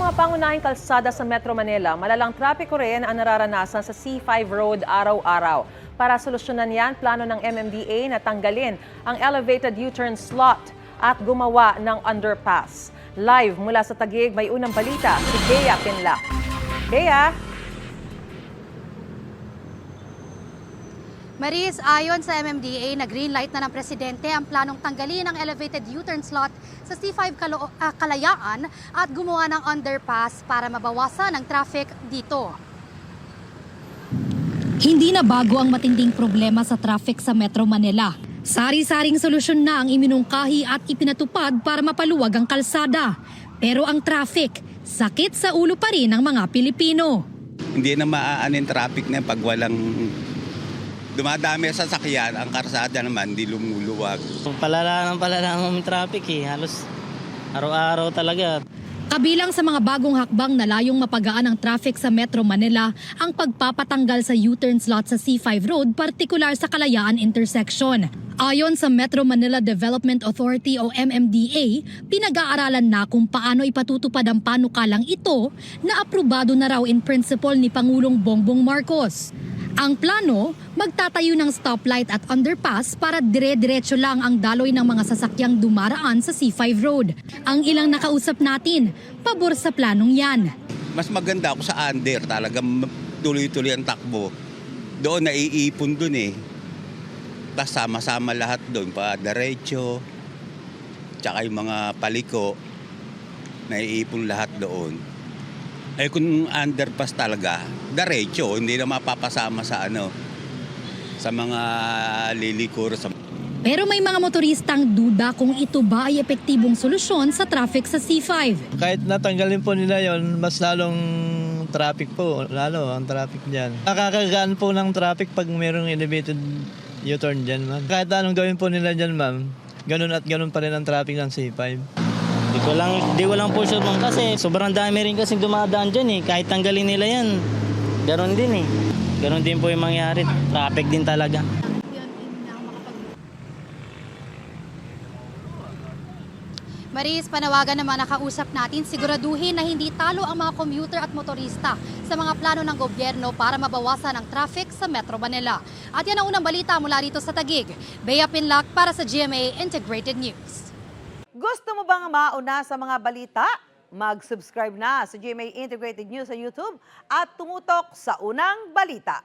mga pangunahing kalsada sa Metro Manila, malalang trapiko rin ang nararanasan sa C5 Road araw-araw. Para solusyonan yan, plano ng MMDA na tanggalin ang elevated U-turn slot at gumawa ng underpass. Live mula sa Taguig, may unang balita si Bea Pinlac. Bea? Maris, ayon sa MMDA, na-green light na ng Presidente ang planong tanggalin ang elevated U-turn slot sa C5 Kalayaan at gumawa ng underpass para mabawasan ang traffic dito. Hindi na bago ang matinding problema sa traffic sa Metro Manila. Sari-saring solusyon na ang iminungkahi at ipinatupad para mapaluwag ang kalsada. Pero ang traffic, sakit sa ulo pa rin ng mga Pilipino. Hindi na maaanin traffic na pag walang dumadami sa sasakyan, ang karsada naman di lumuluwag. Palala ang traffic halos araw-araw talaga. Kabilang sa mga bagong hakbang na layong mapagaan ang traffic sa Metro Manila, ang pagpapatanggal sa U-turn slot sa C5 Road, partikular sa Kalayaan intersection. Ayon sa Metro Manila Development Authority o MMDA, pinag-aaralan na kung paano ipatutupad ang panukalang ito na aprobado na raw in principle ni Pangulong Bongbong Marcos. Ang plano, magtatayo ng stoplight at underpass para dire-diretso lang ang daloy ng mga sasakyang dumaraan sa C5 Road. Ang ilang nakausap natin, pabor sa planong yan. Mas maganda ako sa under, talagang tuloy-tuloy ang takbo. Doon naiipon doon Tapos sama-sama lahat doon, pa diretso, tsaka yung mga paliko, naiipon lahat doon. Kung underpass talaga, diretso, hindi na mapapasama sa sa mga lilikur. Pero may mga motoristang duda kung ito ba ay epektibong solusyon sa traffic sa C5. Kahit natanggalin po nila yon, mas lalong traffic po, lalo ang traffic dyan. Nakakagaan po ng traffic pag mayroong elevated U-turn dyan, ma'am. Kahit anong gawin po nila dyan, ma'am, ganun at ganun pa rin ang traffic ng C5. Di ko lang po sure, ma'am, kasi sobrang dami rin kasi dumadaan dyan Kahit tanggalin nila yan, ganoon din Ganoon din po yung mangyari. Traffic din talaga. Maris, panawagan naman nakausap natin, siguraduhin na hindi talo ang mga commuter at motorista sa mga plano ng gobyerno para mabawasan ang traffic sa Metro Manila. At yan ang unang balita mula rito sa Taguig. Bea Pinlac para sa GMA Integrated News. Gusto mo bang mauna sa mga balita? Mag-subscribe na sa GMA Integrated News sa YouTube at tumutok sa unang balita.